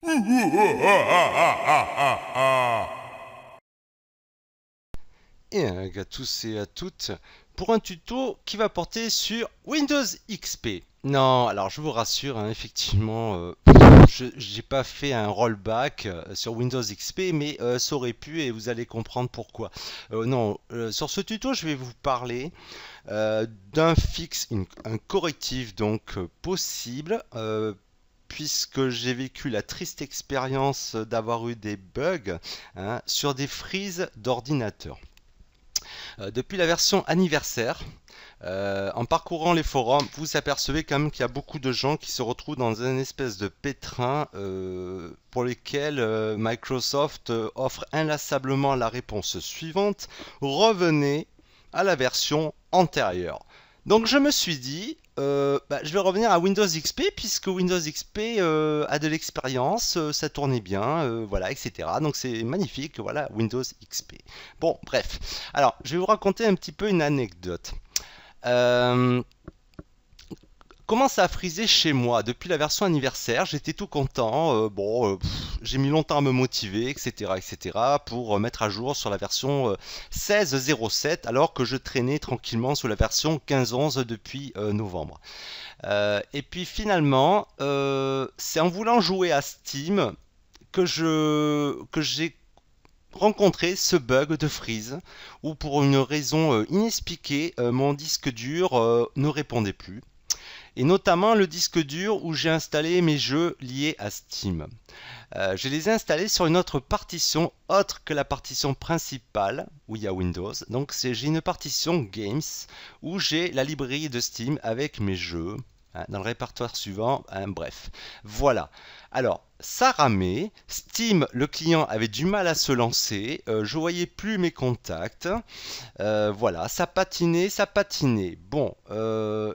Et à tous et à toutes pour un tuto qui va porter sur Windows XP. Non, alors je vous rassure, hein, effectivement, je n'ai pas fait un rollback sur Windows XP, mais ça aurait pu et vous allez comprendre pourquoi. Non, sur ce tuto, je vais vous parler d'un fixe, un correctif donc possible. Puisque j'ai vécu la triste expérience d'avoir eu des bugs, hein, sur des freezes d'ordinateur. Depuis la version anniversaire, en parcourant les forums, vous apercevez quand même qu'il y a beaucoup de gens qui se retrouvent dans un espèce de pétrin pour lesquels Microsoft offre inlassablement la réponse suivante: revenez à la version antérieure. Donc je me suis dit, je vais revenir à Windows XP puisque Windows XP a de l'expérience, ça tournait bien, voilà, etc. Donc c'est magnifique, voilà, Windows XP. Bon, bref. Alors, je vais vous raconter un petit peu une anecdote. Euh, Comment ça a frisé chez moi depuis la version anniversaire? J'étais tout content. J'ai mis longtemps à me motiver, etc., etc., pour mettre à jour sur la version 16.07, alors que je traînais tranquillement sous la version 15.11 depuis novembre. Et puis finalement, c'est en voulant jouer à Steam que j'ai rencontré ce bug de freeze où pour une raison inexpliquée, mon disque dur ne répondait plus, et notamment le disque dur où j'ai installé mes jeux liés à Steam. Je les ai installés sur une autre partition autre que la partition principale où il y a Windows. Donc j'ai une partition Games où j'ai la librairie de Steam avec mes jeux, hein, dans le répertoire suivant, hein, bref. Voilà. Alors, ça ramait. Steam, le client, avait du mal à se lancer. Je voyais plus mes contacts. Voilà, ça patinait, ça patinait. Bon,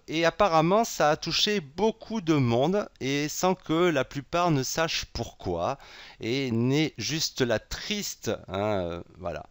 et apparemment, ça a touché beaucoup de monde et sans que la plupart ne sachent pourquoi. Et n'est juste la triste, hein, voilà,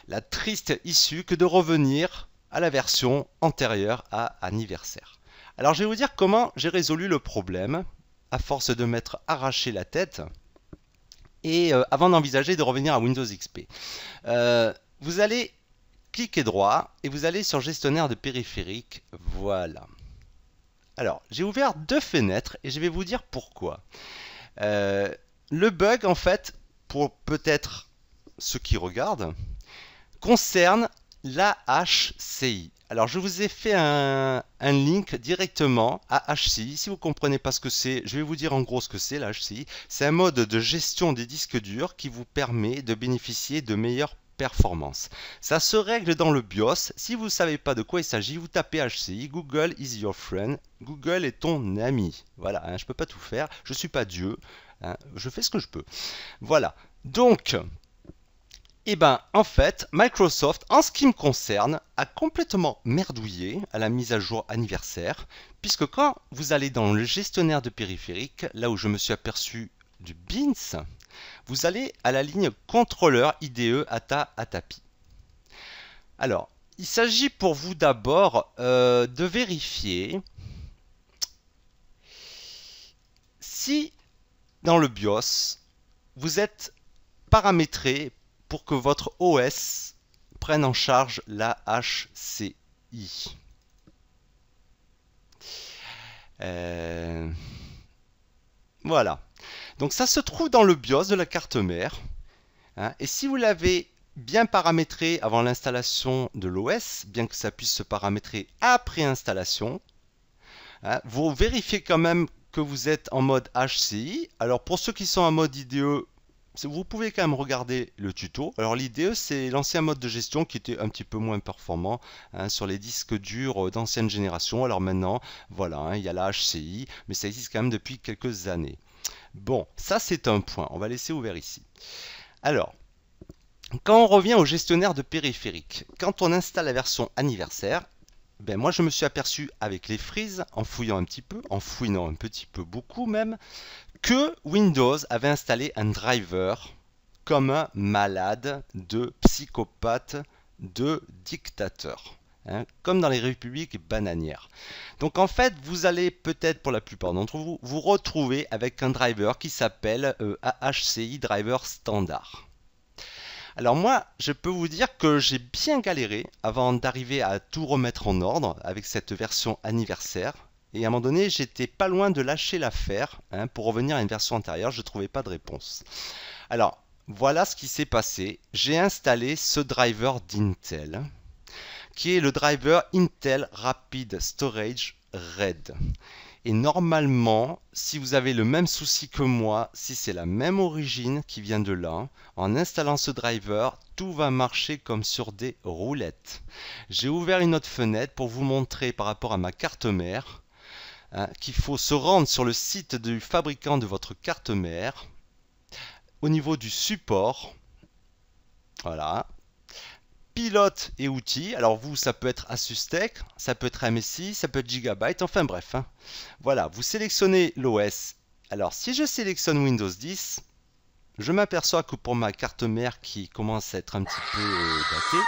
la triste issue que de revenir à la version antérieure à anniversaire. Alors, je vais vous dire comment j'ai résolu le problème à force de m'être arraché la tête et avant d'envisager de revenir à Windows XP. Vous allez cliquez droit et vous allez sur gestionnaire de périphériques. Voilà. Alors, j'ai ouvert deux fenêtres et je vais vous dire pourquoi. Euh, le bug, en fait, pour peut-être ceux qui regardent, concerne l'HCI. Alors, je vous ai fait un link directement à HCI. Si vous ne comprenez pas ce que c'est, je vais vous dire en gros ce que c'est la HCI. C'est un mode de gestion des disques durs qui vous permet de bénéficier de meilleures performances. Ça se règle dans le BIOS. Si vous ne savez pas de quoi il s'agit, vous tapez HCI, Google is your friend. Google est ton ami. Voilà, hein, je ne peux pas tout faire. Je ne suis pas Dieu. Hein, je fais ce que je peux. Voilà. Donc, en fait, Microsoft, en ce qui me concerne, a complètement merdouillé à la mise à jour anniversaire, puisque quand vous allez dans le gestionnaire de périphériques, là où je me suis aperçu du BINS, vous allez à la ligne contrôleur IDE ATA ATAPI. Alors, il s'agit pour vous d'abord de vérifier si dans le BIOS, vous êtes paramétré pour que votre OS prenne en charge la HCI. Voilà. Donc ça se trouve dans le BIOS de la carte mère, hein, et si vous l'avez bien paramétré avant l'installation de l'OS, bien que ça puisse se paramétrer après installation, hein, vous vérifiez quand même que vous êtes en mode HCI. Alors pour ceux qui sont en mode IDE, vous pouvez quand même regarder le tuto. Alors l'IDE, c'est l'ancien mode de gestion qui était un petit peu moins performant, hein, sur les disques durs d'ancienne génération. Alors maintenant, voilà, hein, il y a la HCI, mais ça existe quand même depuis quelques années. Bon, ça c'est un point. On va laisser ouvert ici. Alors, quand on revient au gestionnaire de périphériques, quand on installe la version anniversaire, moi je me suis aperçu avec les freezes, en fouillant un petit peu, en fouinant un petit peu beaucoup même, que Windows avait installé un driver comme un malade de psychopathe de dictateur. hein, comme dans les républiques bananières. Donc en fait, vous allez peut-être pour la plupart d'entre vous vous retrouver avec un driver qui s'appelle AHCI Driver Standard. Alors moi, je peux vous dire que j'ai bien galéré avant d'arriver à tout remettre en ordre avec cette version anniversaire. Et à un moment donné, j'étais pas loin de lâcher l'affaire, hein, pour revenir à une version antérieure, je ne trouvais pas de réponse. Alors, voilà ce qui s'est passé. J'ai installé ce driver d'Intel, qui est le driver Intel Rapid Storage Red. Et normalement, si vous avez le même souci que moi, si c'est la même origine qui vient de là, en installant ce driver, tout va marcher comme sur des roulettes. J'ai ouvert une autre fenêtre pour vous montrer par rapport à ma carte mère, hein, qu'il faut se rendre sur le site du fabricant de votre carte mère. Au niveau du support, voilà, pilote et outils. Alors vous, ça peut être Asus Tech, ça peut être MSI, ça peut être Gigabyte, enfin bref, hein. Voilà, vous sélectionnez l'OS. Alors si je sélectionne Windows 10, je m'aperçois que pour ma carte mère qui commence à être un petit peu datée,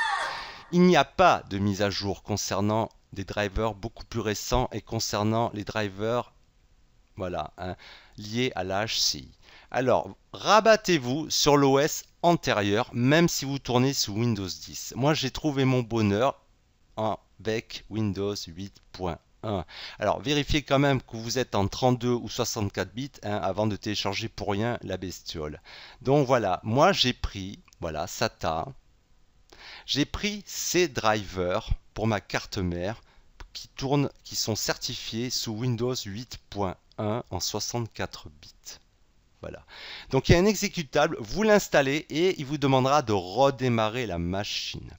il n'y a pas de mise à jour concernant des drivers beaucoup plus récents et concernant les drivers, voilà, hein, liés à la HCI. Alors, rabattez-vous sur l'OS antérieur, même si vous tournez sous Windows 10. Moi, j'ai trouvé mon bonheur avec Windows 8.1. Alors, vérifiez quand même que vous êtes en 32 ou 64 bits, hein, avant de télécharger pour rien la bestiole. Donc voilà, moi j'ai pris, voilà, SATA. J'ai pris ces drivers pour ma carte mère qui sont certifiés sous Windows 8.1 en 64 bits. Voilà. Donc il y a un exécutable, vous l'installez et il vous demandera de redémarrer la machine.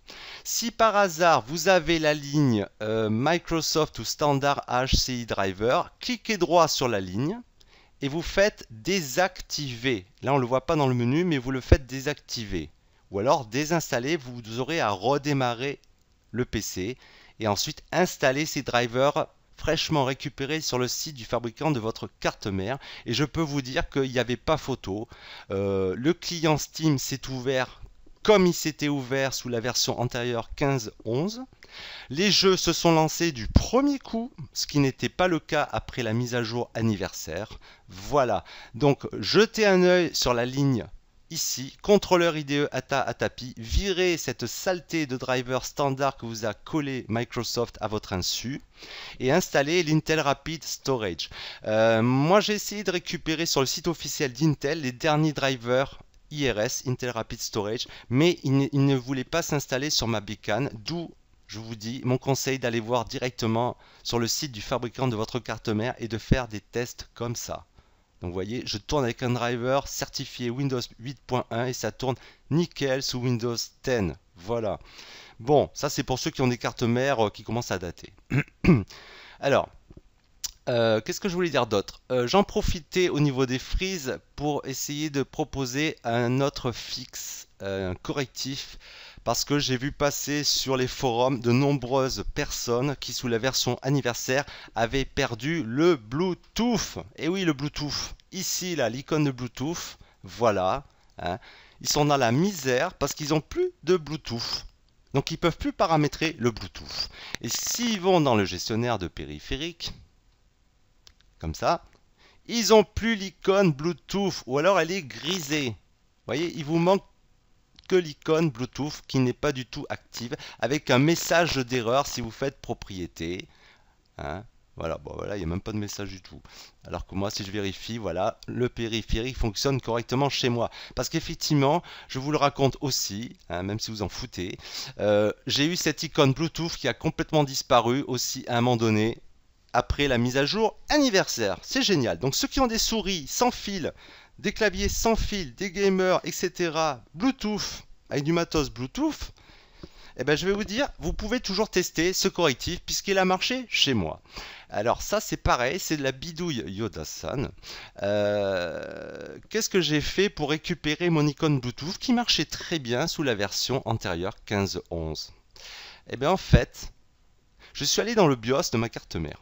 Si par hasard vous avez la ligne Microsoft ou Standard HCI Driver, cliquez droit sur la ligne et vous faites désactiver. Là on ne le voit pas dans le menu, mais vous le faites désactiver. Ou alors désinstaller, vous aurez à redémarrer le PC et ensuite installer ces drivers fraîchement récupérés sur le site du fabricant de votre carte mère. Et je peux vous dire qu'il n'y avait pas photo. Le client Steam s'est ouvert comme il s'était ouvert sous la version antérieure 15.11. Les jeux se sont lancés du premier coup, ce qui n'était pas le cas après la mise à jour anniversaire. Voilà, donc jetez un œil sur la ligne ici, contrôleur IDE ATA à tapis, virez cette saleté de driver standard que vous a collé Microsoft à votre insu et installez l'Intel Rapid Storage. Moi j'ai essayé de récupérer sur le site officiel d'Intel les derniers drivers IRS, Intel Rapid Storage, mais il ne voulait pas s'installer sur ma bécane, d'où je vous dis mon conseil d'aller voir directement sur le site du fabricant de votre carte mère et de faire des tests comme ça. Donc vous voyez, je tourne avec un driver certifié Windows 8.1 et ça tourne nickel sous Windows 10. Voilà. Bon, ça c'est pour ceux qui ont des cartes mères qui commencent à dater. Alors, qu'est-ce que je voulais dire d'autre? J'en profitais au niveau des freezes pour essayer de proposer un autre fixe, un correctif, parce que j'ai vu passer sur les forums de nombreuses personnes qui, sous la version anniversaire, avaient perdu le Bluetooth. Et oui, le Bluetooth. Ici, là, l'icône de Bluetooth. Voilà. Hein. Ils sont dans la misère parce qu'ils n'ont plus de Bluetooth. Donc, ils ne peuvent plus paramétrer le Bluetooth. Et s'ils vont dans le gestionnaire de périphériques, comme ça, ils n'ont plus l'icône Bluetooth. Ou alors, elle est grisée. Vous voyez, il vous manque que l'icône Bluetooth qui n'est pas du tout active avec un message d'erreur si vous faites propriété. Hein, voilà, bon voilà, il n'y a même pas de message du tout. Alors que moi, si je vérifie, voilà, le périphérique fonctionne correctement chez moi. Parce qu'effectivement, je vous le raconte aussi, hein, même si vous en foutez, j'ai eu cette icône Bluetooth qui a complètement disparu aussi à un moment donné après la mise à jour anniversaire. C'est génial. Donc ceux qui ont des souris sans fil, des claviers sans fil, des gamers, etc. Bluetooth, avec du matos Bluetooth, eh ben, je vais vous dire, vous pouvez toujours tester ce correctif puisqu'il a marché chez moi. Alors ça c'est pareil, c'est de la bidouille Yoda-san. Qu'est-ce que j'ai fait pour récupérer mon icône Bluetooth qui marchait très bien sous la version antérieure 15.11? Eh bien en fait, je suis allé dans le BIOS de ma carte mère.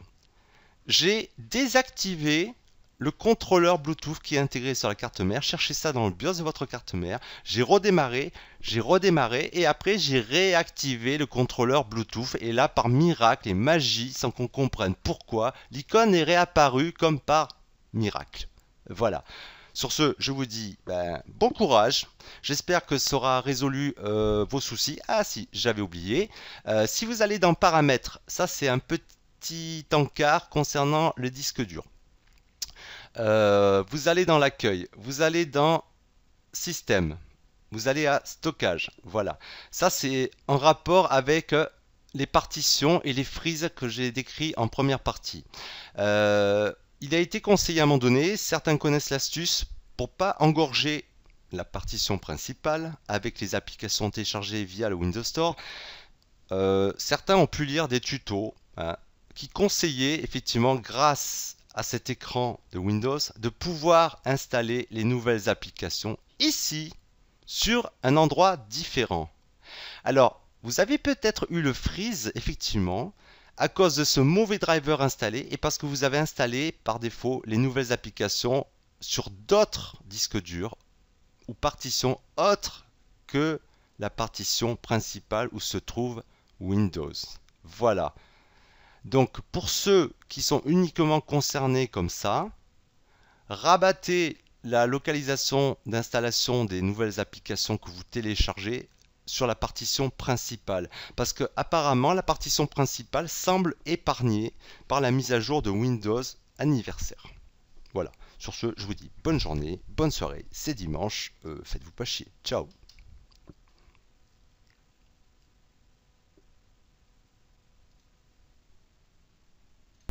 J'ai désactivé le contrôleur Bluetooth qui est intégré sur la carte mère. Cherchez ça dans le BIOS de votre carte mère. J'ai redémarré et après j'ai réactivé le contrôleur Bluetooth. Et là, par miracle et magie, sans qu'on comprenne pourquoi, l'icône est réapparue comme par miracle. Voilà. Sur ce, je vous dis bon courage. J'espère que ça aura résolu vos soucis. Ah si, j'avais oublié. Si vous allez dans paramètres, ça c'est un petit encart concernant le disque dur. Vous allez dans l'accueil, vous allez dans système, vous allez à stockage. Voilà. Ça c'est en rapport avec les partitions et les frises que j'ai décrits en première partie. Il a été conseillé à un moment donné, certains connaissent l'astuce, pour pas engorger la partition principale avec les applications téléchargées via le Windows Store. Certains ont pu lire des tutos qui conseillaient effectivement, grâce à cet écran de Windows, de pouvoir installer les nouvelles applications ici, sur un endroit différent. Alors, vous avez peut-être eu le freeze, effectivement, à cause de ce mauvais driver installé et parce que vous avez installé par défaut les nouvelles applications sur d'autres disques durs ou partitions autres que la partition principale où se trouve Windows. Voilà. Donc pour ceux qui sont uniquement concernés comme ça, rabattez la localisation d'installation des nouvelles applications que vous téléchargez sur la partition principale, parce que apparemment la partition principale semble épargnée par la mise à jour de Windows anniversaire. Voilà, sur ce je vous dis bonne journée, bonne soirée, c'est dimanche, faites-vous pas chier, ciao.